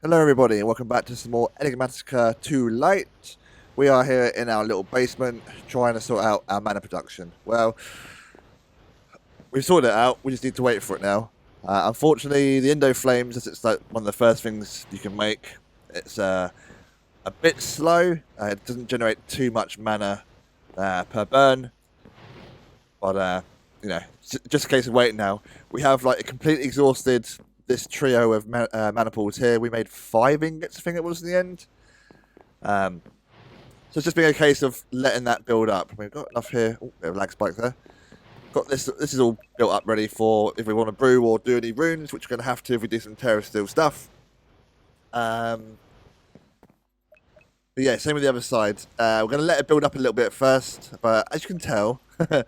Hello everybody and welcome back to some more Enigmatica 2 Light. We are here in our little basement trying to sort out our mana production. Well, we've sorted it out, we just need to wait for it now. Unfortunately, the Endo Flames, as it's like one of the first things you can make, it's a bit slow. It doesn't generate too much mana per burn. But, you know, just a case of waiting now. We have like a completely exhausted this trio of mana pools here. We made 5 ingots, I think it was in the end. So it's just been a case of letting that build up. We've got enough here. Oh, bit of lag spike there. Got this. This is all built up, ready for if we want to brew or do any runes, which we're going to have to if we do some Terra Steel stuff. But yeah, same with the other side. We're going to let it build up a little bit first, but as you can tell, I'm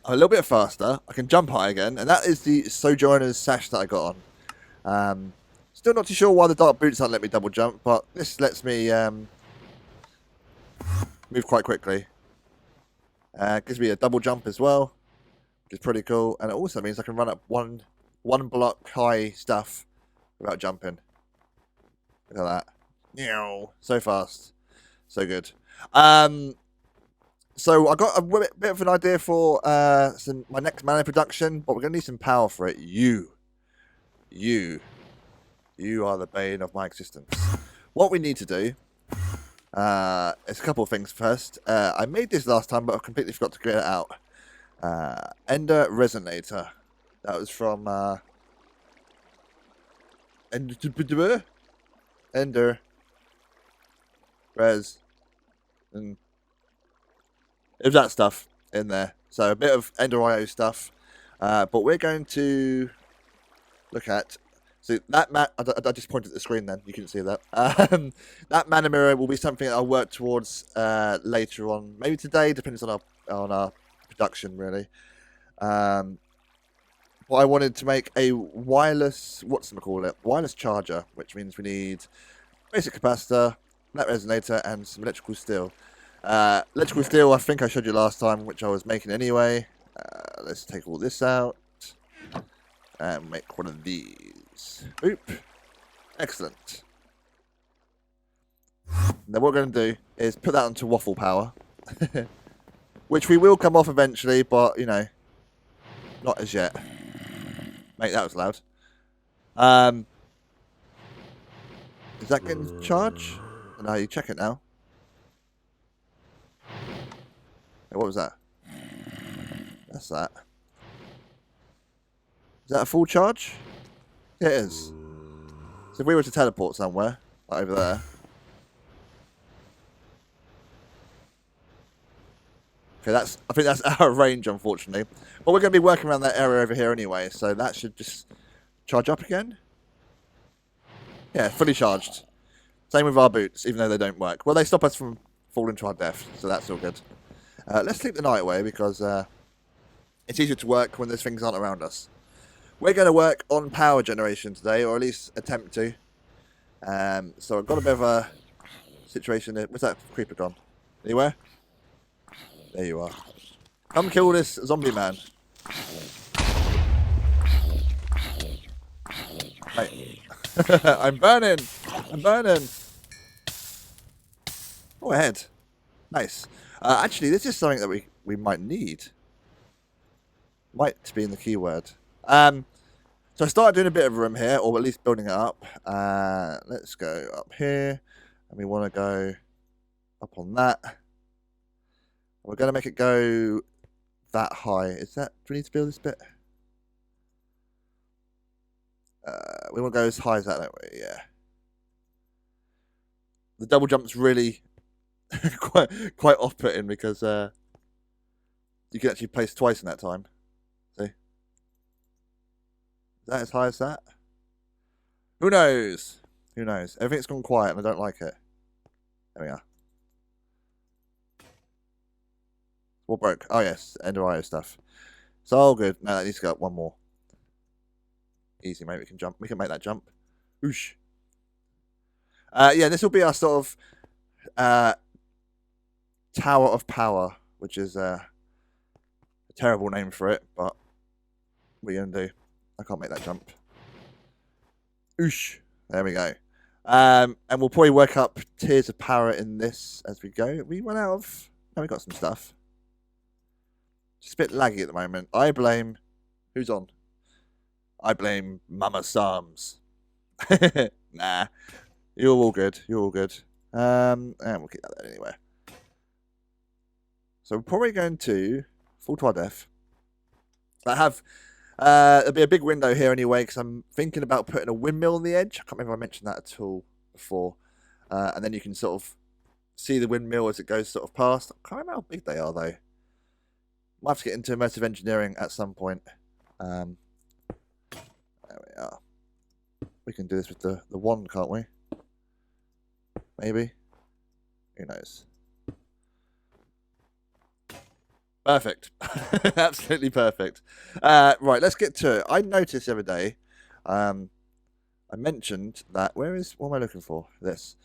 a little bit faster. I can jump high again, and that is the Sojourner's Sash that I got on. Still not too sure why the dark boots aren't letting me double jump, but this lets me move quite quickly. Gives me a double jump as well, which is pretty cool, and it also means I can run up one block high stuff without jumping. Look at that. So fast. So good. So I got a bit of an idea for my next mana production, but we're going to need some power for it. You are the bane of my existence. What we need to do is a couple of things first. I made this last time, but I completely forgot to get it out. Ender Resonator. That was from Ender Res. And it was that stuff in there. So a bit of Ender IO stuff. But we're going to look at. So that I just pointed at the screen then, you couldn't see that. That mana mirror will be something that I'll work towards later on, maybe today, depends on our production really. But I wanted to make a wireless, wireless charger, which means we need basic capacitor, that resonator, and some electrical steel. Electrical steel, I think I showed you last time, which I was making anyway. Let's take all this out and make one of these. Oop. Excellent. Then what we're going to do is put that onto waffle power. Which we will come off eventually, but, you know, not as yet. Mate, that was loud. Is that getting charged? No, you check it now. Hey, what was that? That's that. Is that a full charge? Yeah, it is. So if we were to teleport somewhere, like over there. Okay, I think that's out of range, unfortunately. But we're going to be working around that area over here anyway, so that should just charge up again. Yeah, fully charged. Same with our boots, even though they don't work. Well, they stop us from falling to our death, so that's all good. Let's sleep the night away, because it's easier to work when those things aren't around us. We're going to work on power generation today, or at least attempt to. So I've got a bit of a situation here. Where's that creeper gone? Anywhere? There you are. Come kill this zombie man. Hey. I'm burning! I'm burning! Oh, ahead. Nice. Actually, this is something that we might need. Might be in the keyword. So I started doing a bit of room here, or at least building it up. Let's go up here. And we want to go up on that. We're going to make it go that high. Is that... Do we need to build this bit? We want to go as high as that, don't we? Yeah. The double jump's really quite off-putting because you can actually place twice in that time. See? Is that as high as that? Who knows? Who knows? Everything's gone quiet and I don't like it. There we are. What broke? Oh yes, Ender IO stuff. It's all good. No, that needs to go up one more. Easy, mate. We can jump. We can make that jump. Whoosh. Yeah, this will be our sort of Tower of Power, which is a terrible name for it, but what are you going to do? I can't make that jump. Oosh. There we go. And we'll probably work up tiers of power in this as we go. We run out of... No, we got some stuff. Just a bit laggy at the moment. I blame... Who's on? I blame Mama Psalms. Nah. You're all good. You're all good. And we'll keep that there anyway. So we're probably going to full to our death. I have... there'll be a big window here anyway, because I'm thinking about putting a windmill on the edge. I can't remember if I mentioned that at all before. And then you can sort of see the windmill as it goes sort of past. I can't remember how big they are, though. Might have to get into immersive engineering at some point. There we are. We can do this with the wand, can't we? Maybe. Who knows? Perfect. Absolutely perfect. Right, let's get to it. I noticed the other day, I mentioned that, what am I looking for? This.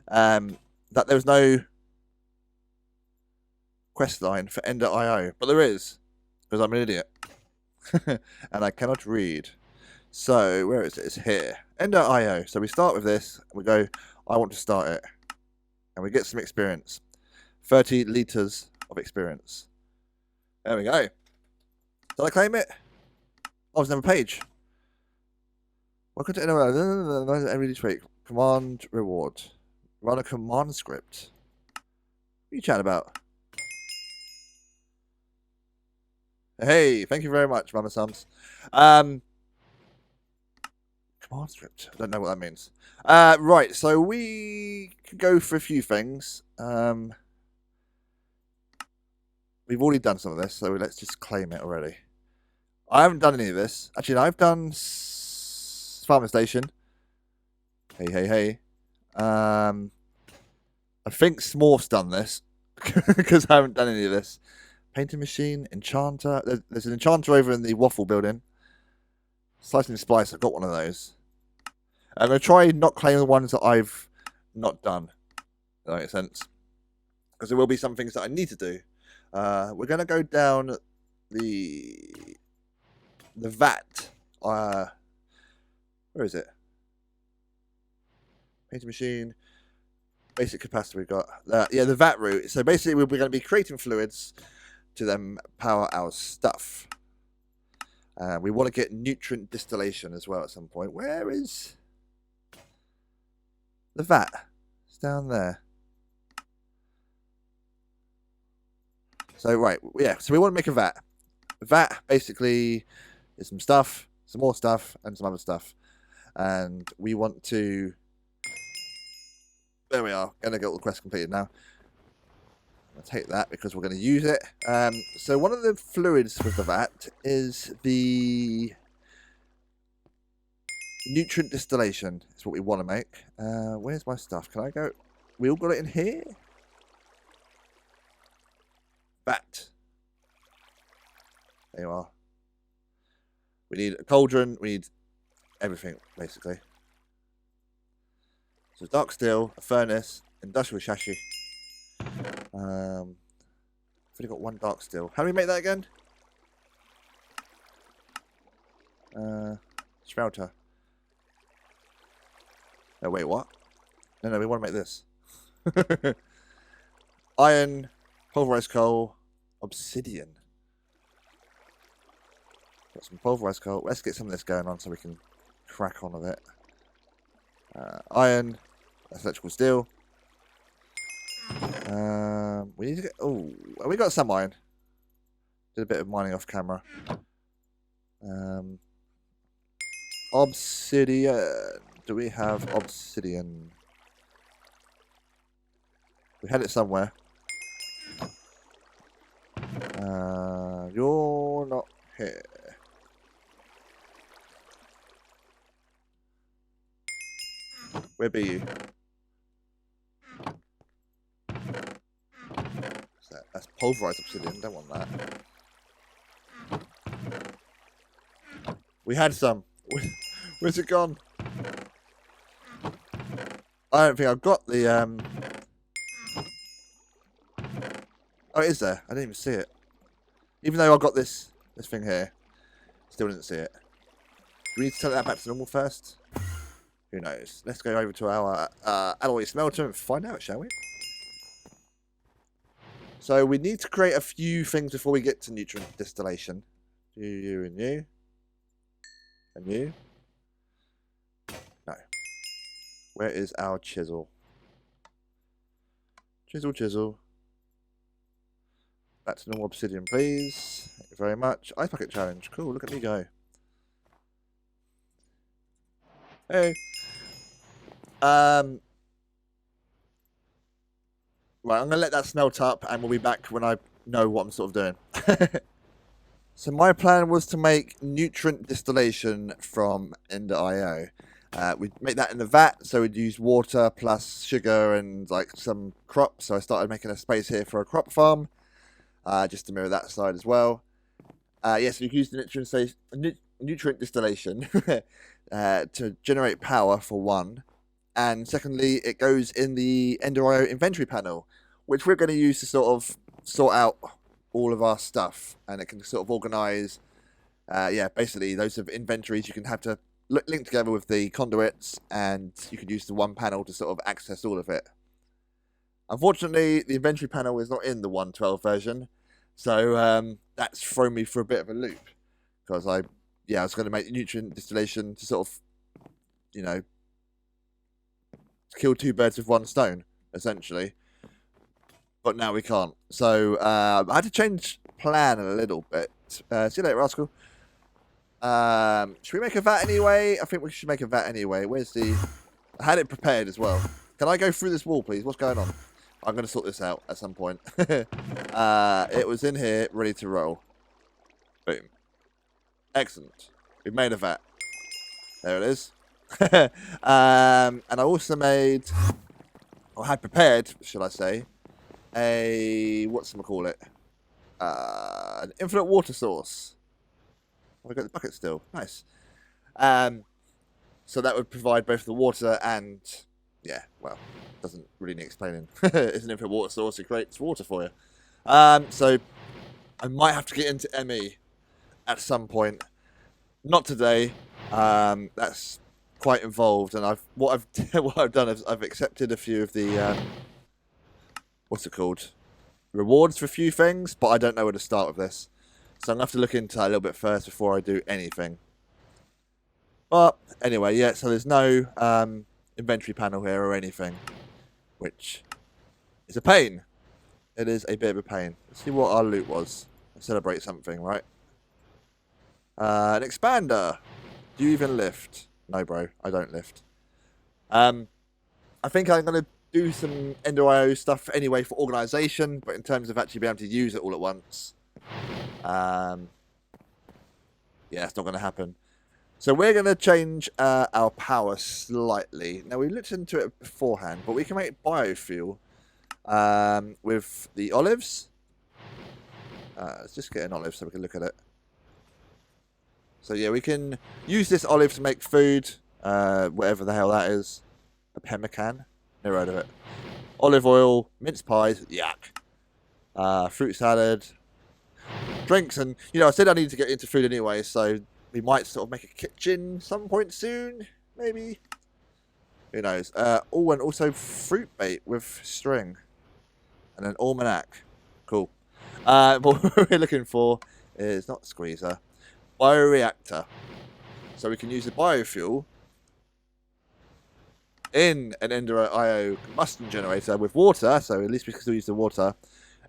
That there was no quest line for Ender.io, but there is, because I'm an idiot. And I cannot read. So, where is it? It's here. Ender.io. So we start with this, and we go, I want to start it. And we get some experience. 30 litres of experience. There we go. Did I claim it? Oh, there's another page. Welcome to Ender.io. Every each week. Command reward. Run a command script. What are you chatting about? Hey, thank you very much, Mama Sums. Command script. I don't know what that means. Right, so we can go for a few things. We've already done some of this, so let's just claim it already. I haven't done any of this. Actually, no, I've done farming station. Hey. I think Smorf's done this because I haven't done any of this. Painting machine, enchanter. There's an enchanter over in the Waffle building. Slicing and splice. I've got one of those. I'm going to try not claiming the ones that I've not done. If that makes sense. Because there will be some things that I need to do. We're going to go down the vat. Where is it? Painting machine. Basic capacity we've got. Yeah, the vat route. So basically we're going to be creating fluids to then power our stuff. We want to get nutrient distillation as well at some point. Where is the vat? It's down there. So, right, yeah, so we want to make a vat. A vat, basically, is some stuff, some more stuff, and some other stuff. And we want to... There we are. Going to get all the quests completed now. I'm going to take that because we're going to use it. So one of the fluids with the vat is the nutrient distillation. It's what we want to make. Where's my stuff? Can I go? We all got it in here? Vat. There you are. We need a cauldron. We need everything, basically. So dark steel, a furnace, industrial chassis. I've only got one dark steel. How do we make that again? Smelter. Oh, wait, what? No, we want to make this. Iron, pulverized coal, obsidian. Got some pulverized coal. Let's get some of this going on so we can crack on with it. Iron, that's electrical steel. We need to get... Oh, we got some iron. Did a bit of mining off camera. Obsidian. Do we have obsidian? We had it somewhere. You're not here. Where be you? That's pulverized obsidian. Don't want that. We had some. Where's it gone? I don't think I've got the Oh, it is there. I didn't even see it. Even though I got this thing here, still didn't see it. Do we need to turn that back to normal first? Who knows? Let's go over to our alloy smelter and find out, shall we? So we need to create a few things before we get to nutrient distillation. You and you. And you. No. Where is our chisel? Chisel, chisel. Back to normal obsidian, please. Thank you very much. Ice bucket challenge. Cool, look at me go. Hey. Right, I'm going to let that smelt up and we'll be back when I know what I'm sort of doing. So my plan was to make nutrient distillation from Ender.io. We'd make that in the vat, so we'd use water plus sugar and like some crops. So I started making a space here for a crop farm, just to mirror that side as well. Yes, we've used the nutrient distillation to generate power for one. And secondly, it goes in the Ender.io inventory panel, which we're going to use to sort out all of our stuff. And it can sort of organize, basically those of inventories you can have to link together with the conduits, and you can use the one panel to sort of access all of it. Unfortunately, the inventory panel is not in the 1.12 version, so that's thrown me for a bit of a loop. Because I was going to make nutrient distillation to sort of, kill two birds with one stone, essentially. But now we can't. So I had to change plan a little bit. See you later, Rascal. Should we make a vat anyway? I think we should make a vat anyway. Where's the... I had it prepared as well. Can I go through this wall, please? What's going on? I'm going to sort this out at some point. It was in here, ready to roll. Boom. Excellent. We've made a vat. There it is. And I also made, or had prepared, should I say, whatchamacallit, an infinite water source. Oh, I got the bucket still. Nice. So that would provide both the water and, doesn't really need explaining. It's an infinite water source. It creates water for you. So I might have to get into ME at some point. Not today. That's quite involved, and what I've done is I've accepted a few of the rewards for a few things, but I don't know where to start with this, so I'm gonna have to look into that a little bit first before I do anything. But anyway, yeah, so there's no inventory panel here or anything, which is a pain. It is a bit of a pain. Let's see what our loot was. Let's celebrate something, right? An expander. Do you even lift? No, bro, I don't lift. I think I'm going to do some Ender.io stuff anyway for organisation, but in terms of actually being able to use it all at once, it's not going to happen. So we're going to change our power slightly. Now, we looked into it beforehand, but we can make biofuel with the olives. Let's just get an olive so we can look at it. So yeah, we can use this olive to make food, whatever the hell that is. A pemmican? Never heard of it. Olive oil, mince pies, yuck. Fruit salad, drinks, and I said I need to get into food anyway, so we might sort of make a kitchen some point soon, maybe. Who knows? And also fruit bait with string, and an almanac. Cool. What we're looking for is not squeezer. Bioreactor. So we can use the biofuel in an Ender.io combustion generator with water, so at least we can still use the water,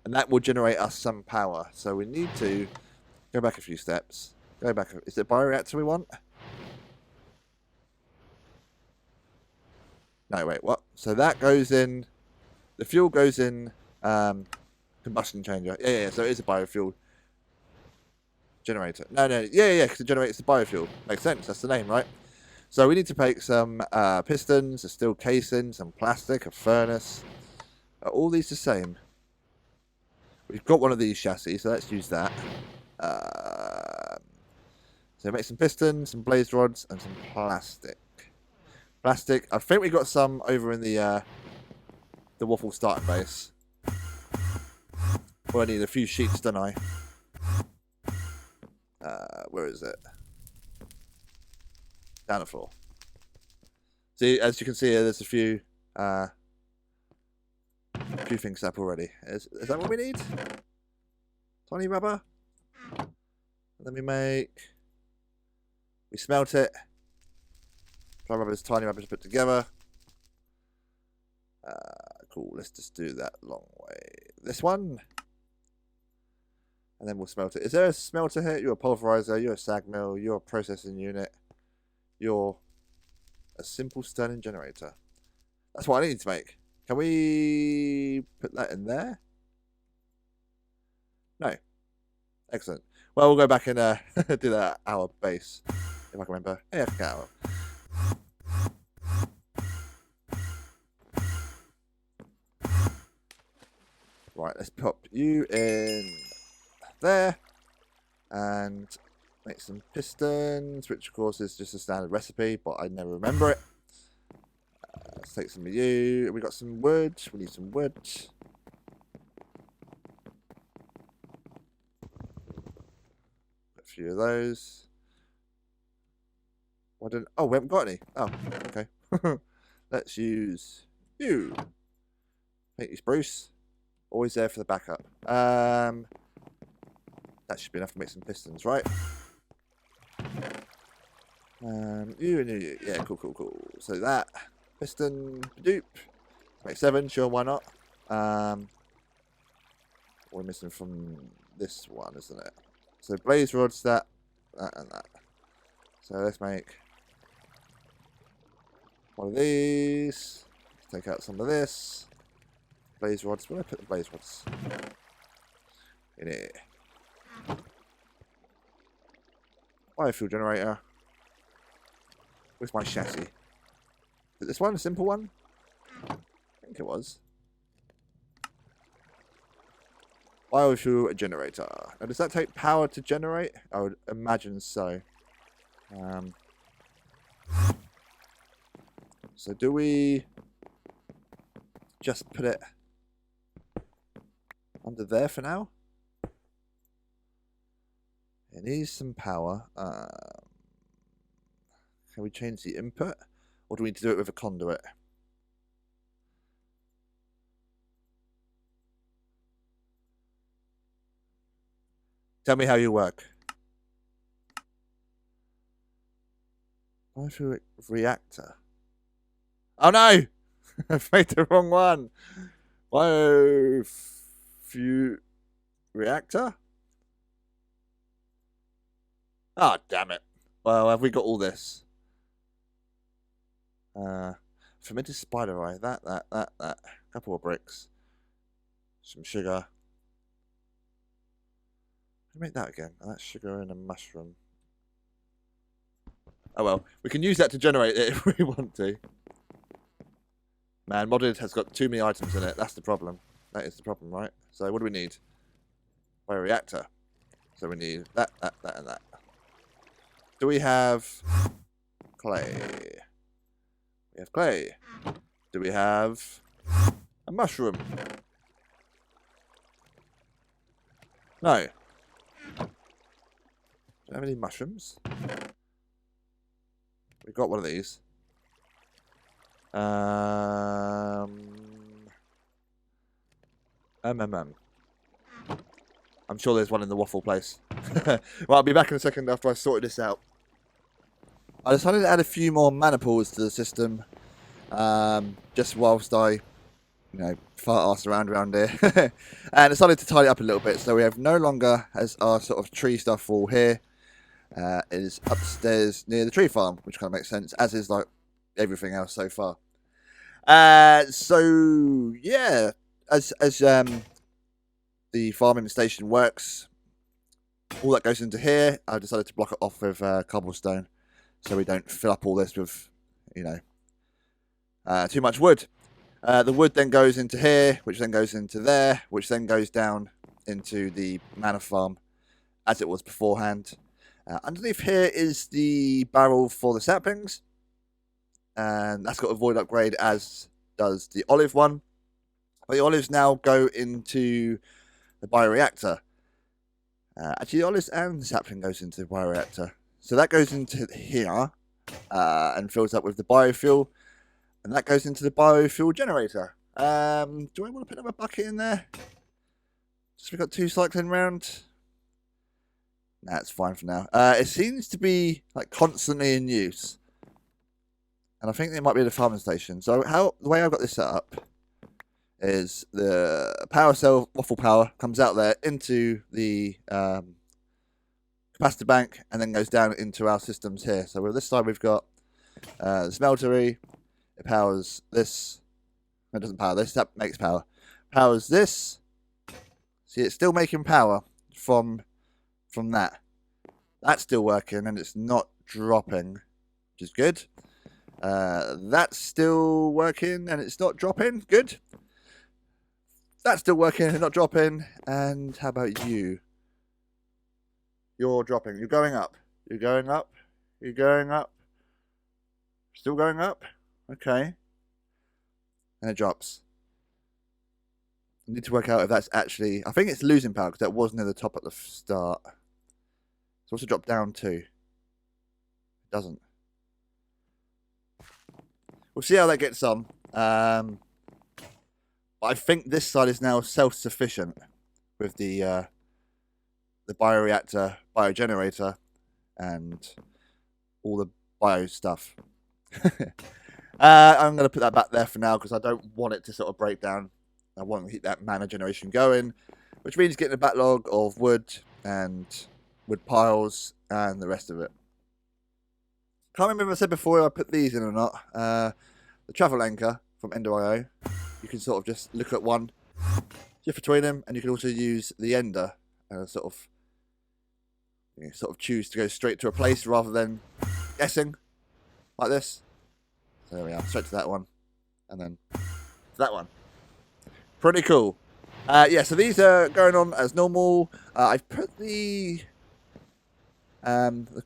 and that will generate us some power. So we need to go back a few steps. Go back. Is it bioreactor we want? No, wait, what? So that goes in, the fuel goes in combustion changer. Yeah, so it is a biofuel generator. No, because it generates the biofuel. Makes sense, that's the name, right? So we need to make some pistons, a steel casing, some plastic, a furnace. Are all these the same? We've got one of these chassis, so let's use that. So make some pistons, some blaze rods, and some plastic. Plastic, I think we got some over in the Waffle starting base. Well, I need a few sheets, don't I? Where is it? Down the floor. See, as you can see here, there's a few things up already. Is that what we need? Tiny rubber. And then we smelt it. Dry rubber is tiny rubber to put together. Cool. Let's just do that long way. This one. And then we'll smelt it. Is there a smelter here? You're a pulverizer. You're a sag mill. You're a processing unit. You're a simple Stirling generator. That's what I need to make. Can we put that in there? No. Excellent. Well, we'll go back and do that at our base. If I can remember. Yeah, I can get out. Right, let's pop you in there. And make some pistons, which of course is just a standard recipe, but I never remember it. Let's take some of you. We got some wood. We need some wood. A few of those. Oh, we haven't got any. Oh, okay. Let's use you. Make you spruce. Always there for the backup. That should be enough to make some pistons, right? You and you. Yeah, cool. So that piston dupe. Make 7, sure, why not? We're missing from this one, isn't it? So blaze rods, that and that. So let's make one of these. Let's take out some of this. Blaze rods. Where do I put the blaze rods? In here. Biofuel generator. Where's my chassis? Is this one a simple one? I think it was. Biofuel generator. Now, does that take power to generate? I would imagine so. So do we just put it under there for now? It needs some power. Can we change the input? Or do we need to do it with a conduit? Tell me how you work. Biofuel reactor. Oh no! I've made the wrong one. Biofuel reactor? Ah, oh, damn it. Well, have we got all this? Fermented spider eye. That. Couple of bricks. Some sugar. Make that again. Oh, that's sugar and a mushroom. Oh well, we can use that to generate it if we want to. Man, modded has got too many items in it. That's the problem. That is the problem, right? So what do we need? Bioreactor. So we need that, and that. Do we have clay? We have clay. Do we have a mushroom? No. Do we have any mushrooms? We've got one of these. I'm sure there's one in the waffle place. Well, I'll be back in a second after I sorted this out. I decided to add a few more maniples to the system, just whilst I, fart ass around here, and decided to tidy it up a little bit. So we have no longer as our sort of tree stuff all here. It is upstairs near the tree farm, which kind of makes sense, as is like everything else so far. So yeah, as the farming station works, all that goes into here. I decided to block it off with cobblestone, so we don't fill up all this with, too much wood. The wood then goes into here, which then goes into there, which then goes down into the manor farm, as it was beforehand. Underneath here is the barrel for the saplings, and that's got a void upgrade, as does the olive one. But the olives now go into the bioreactor. Actually, the olives and the sapling goes into the bioreactor. So that goes into here and fills up with the biofuel. And that goes into the biofuel generator. Do I want to put another bucket in there? Just we've got 2 cycling round. That's fine for now. It seems to be like constantly in use. And I think it might be the farming station. So the way I've got this set up is the power cell, waffle power, comes out there into the capacitor bank and then goes down into our systems here. So with this side we've got the smeltery. It powers this. It doesn't power this. That makes power. Powers this. See, it's still making power from that. That's still working and it's not dropping, which is good. That's still working and it's not dropping. Good. That's still working and not dropping. And how about you? You're dropping. You're going up. You're going up. You're going up. Still going up. Okay. And it drops. I need to work out if that's actually... I think it's losing power because that was near the top at the start. It's also dropped down too. It doesn't. We'll see how that gets on. I think this side is now self-sufficient with the bioreactor, biogenerator, and all the bio stuff. I'm going to put that back there for now because I don't want it to sort of break down. I want to keep that mana generation going, which means getting a backlog of wood and wood piles and the rest of it. Can't remember if I said before I put these in or not. The travel anchor from Ender.io. You can sort of just look at one, shift between them, and you can also use the Ender and sort of choose to go straight to a place rather than guessing like this. So there we are, straight to that one, and then to that one. Pretty cool. Yeah, so these are going on as normal. I've put the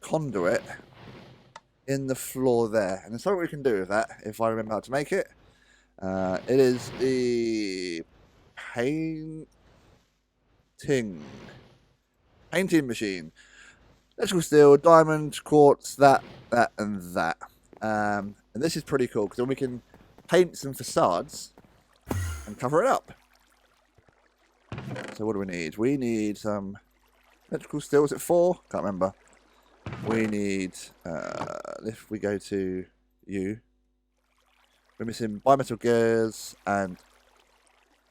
conduit in the floor there, and there's something we can do with that if I remember how to make it. It is the painting machine. Electrical steel, diamond, quartz, that, and that. And this is pretty cool because then we can paint some facades and cover it up. So what do we need? We need some electrical steel. Is it 4? Can't remember. We need, if we go to you, we're missing bimetal gears and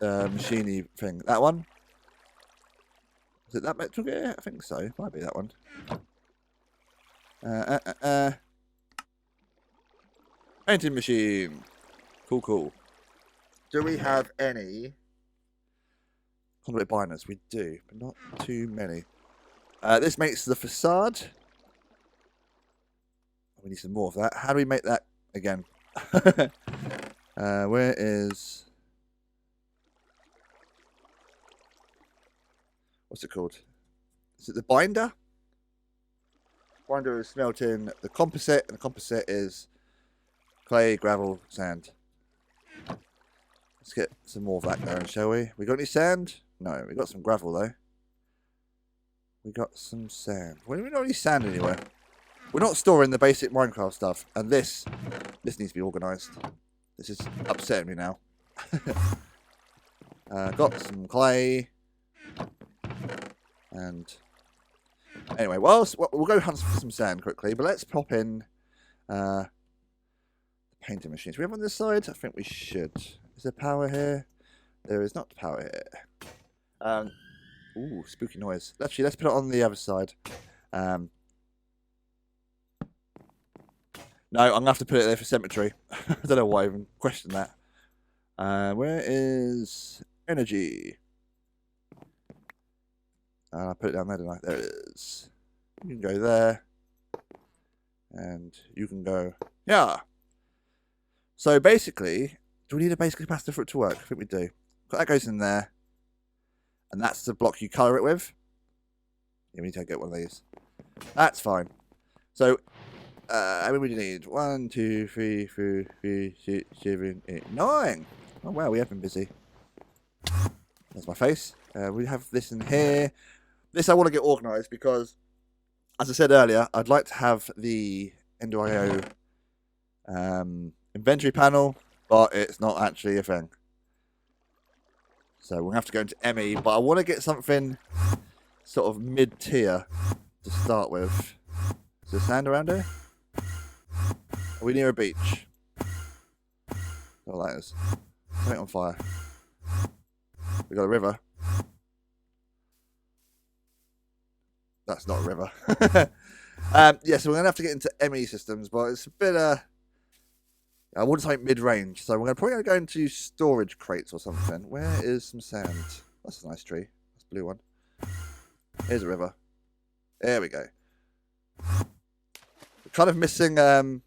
machiney thing. That one? Is it that metal gear? I think so. Might be that one. Painting machine. Cool, cool. Do we have any conduit binders? We do, but not too many. This makes the facade. We need some more of that. How do we make that again? Where is... What's it called? Is it the binder? Binder is smelting the composite, and the composite is clay, gravel, sand. Let's get some more of that going, shall we? We got any sand? No, we got some gravel though. We got some sand. Where do we not any sand anywhere? We're not storing the basic Minecraft stuff, and this needs to be organised. This is upsetting me now. Got some clay, and anyway, we'll go hunt for some sand quickly. But let's pop in the painting machines. We have on this side. I think we should. Is there power here? There is not power here. Ooh, spooky noise. Actually, let's put it on the other side. No, I'm going to have to put it there for cemetery. I don't know why I even questioned that. Where is energy? I put it down there, didn't I? There it is. You can go there. And you can go, yeah. So basically, do we need a basic capacitor for it to work? I think we do. That goes in there. And that's the block you colour it with. Yeah, we need to get one of these. That's fine. So, how many do you need? 1, 2, 3, 4, 5, 6, 7, 8, 9. Oh wow, we have been busy. There's my face. We have this in here. This I want to get organised because, as I said earlier, I'd like to have the Ender.io inventory panel, but it's not actually a thing. So we're going to have to go into ME, but I want to get something sort of mid-tier to start with. Is there sand around here? Are we near a beach? Oh, that is. Something on fire. We got a river. That's not a river. Yeah, so we're going to have to get into ME systems, but it's a bit, I wouldn't say mid-range, so we're probably going to go into storage crates or something. Where is some sand? That's a nice tree. That's a blue one. Here's a river. There we go. We're kind of missing, you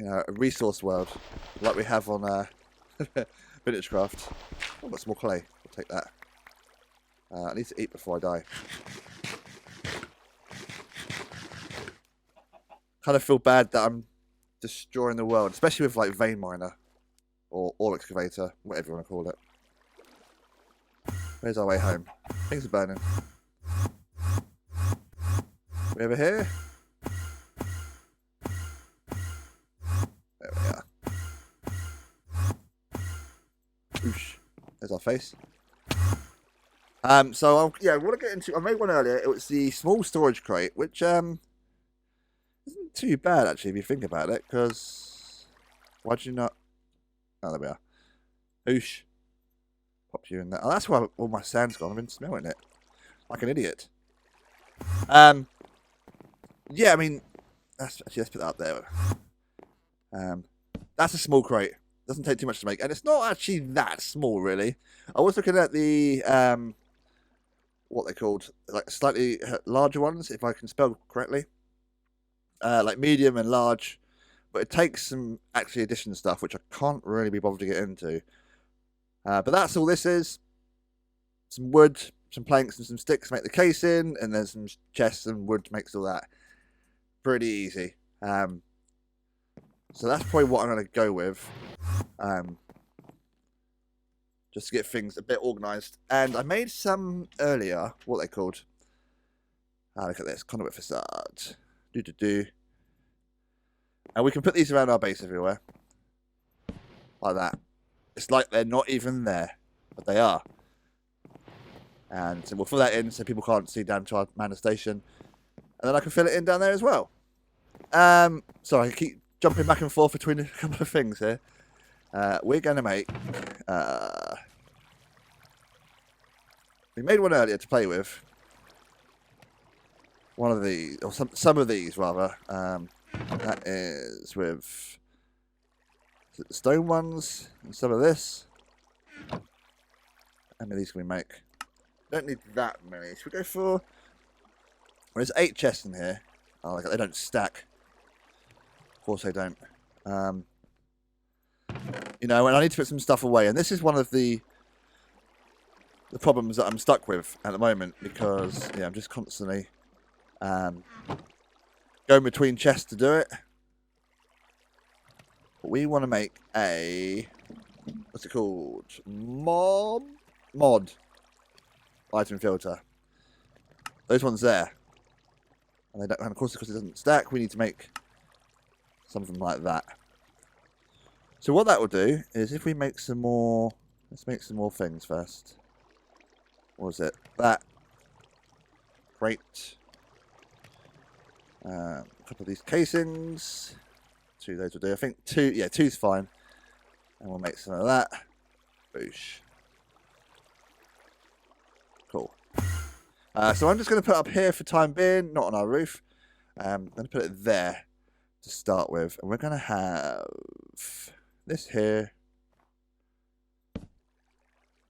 know, a resource world like we have on Vintage Craft. Oh, got some more clay. I'll take that. I need to eat before I die. Kind of feel bad that I'm destroying the world, especially with like vein miner or ore excavator, whatever you want to call it. Where's our way home? Things are burning. We over here? There we are. Oosh. There's our face. So yeah, I want to get into. I made one earlier. It was the small storage crate, which isn't too bad actually if you think about it. Because why'd you not? Oh, there we are. Oosh. Pop you in there. Oh, that's why all my sand's gone. I've been smelling it like an idiot. Yeah, I mean, let's put that up there. That's a small crate. Doesn't take too much to make, and it's not actually that small, really. I was looking at the what they're called, like slightly larger ones, if I can spell correctly, like medium and large. But it takes some actually addition stuff, which I can't really be bothered to get into. But that's all this is. Some wood, some planks, and some sticks to make the casing, and then some chests and wood makes all that. Pretty easy. So that's probably what I'm going to go with. Just to get things a bit organised. And I made some earlier, what they called. Look at this, conduit facade. And we can put these around our base everywhere. Like that. It's like they're not even there, but they are. And so we'll fill that in so people can't see down to our manor station. And then I can fill it in down there as well. Sorry, I keep jumping back and forth between a couple of things here. We're going to make... we made one earlier to play with. One of these, or some of these rather. That is with the stone ones and some of this. How many of these can we make? Don't need that many. Should we go for... Well, there's 8 chests in here. Oh, they don't stack. Of course they don't. You know, and I need to put some stuff away. And this is one of the problems that I'm stuck with at the moment. Because, yeah, I'm just constantly going between chests to do it. But we want to make a... What's it called? Mod. Item filter. Those ones there. And, they don't, and of course, because it doesn't stack, we need to make something like that. So what that will do is if we make some more... Let's make some more things first. What was it? That. Great. A couple of these casings. 2 of those will do. I think 2... Yeah, 2's fine. And we'll make some of that. Boosh. Cool. So I'm just going to put it up here for time being, not on our roof. I'm going to put it there to start with. And we're going to have this here.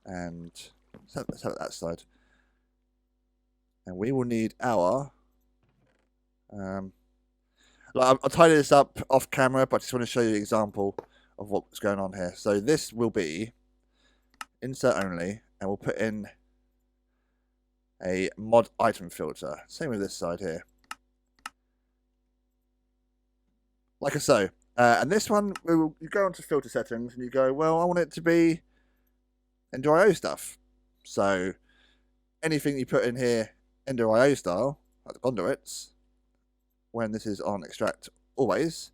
And let's have it that side. And we will need our... I'll tidy this up off camera, but I just want to show you an example of what's going on here. So this will be insert only, and we'll put in a mod item filter. Same with this side here. Like so. And this one, you go onto filter settings and you go, well, I want it to be Ender.io stuff. So anything you put in here, Ender.io style, like the conduits, when this is on extract always,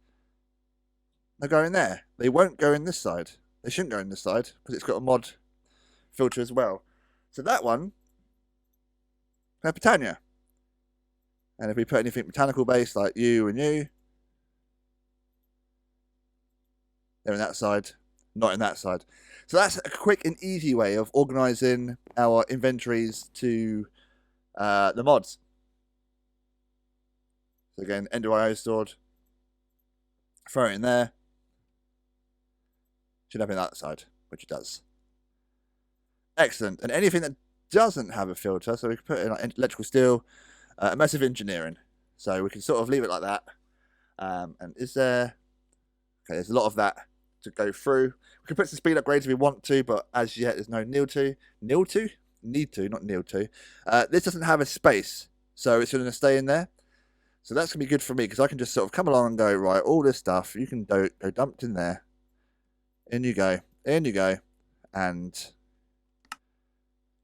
they're going there. They won't go in this side. They shouldn't go in this side because it's got a mod filter as well. So that one, Britannia. And if we put anything botanical based like you and you, they're in that side, not in that side. So that's a quick and easy way of organising our inventories to the mods. So again, Ender.io stored. Throw it in there. Should have in that side, which it does. Excellent. And anything that doesn't have a filter, so we can put in like electrical steel, immersive engineering. So we can sort of leave it like that. And is there... Okay, there's a lot of that to go through. We can put some speed upgrades if we want to, but as yet there's no need to. This doesn't have a space, so it's going to stay in there. So that's going to be good for me, because I can just sort of come along and go, right, all this stuff, you can go dumped in there. In you go. In you go. And,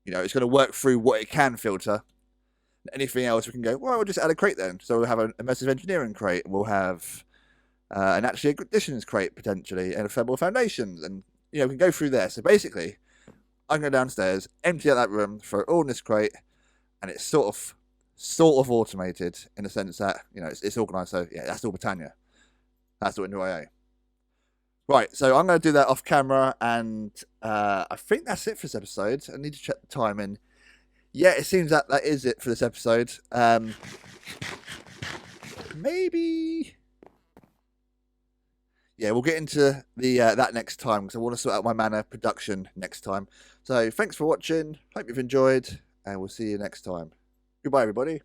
you know, it's going to work through what it can filter. Anything else, we can go, well, we'll just add a crate then. So we'll have an immersive engineering crate. We'll have an actually additions crate, potentially, and a thermal foundations. And, you know, we can go through there. So basically, I can go downstairs, empty out that room, throw it all in this crate, and it's sort of automated in the sense that, you know, it's organised. So yeah, that's all Britannia. That's all Ender.io. Right, so I'm going to do that off camera, and I think that's it for this episode. I need to check the timing. Yeah, it seems that is it for this episode. Maybe... Yeah, we'll get into the that next time, because I want to sort out my mana production next time. So thanks for watching. Hope you've enjoyed, and we'll see you next time. Goodbye, everybody.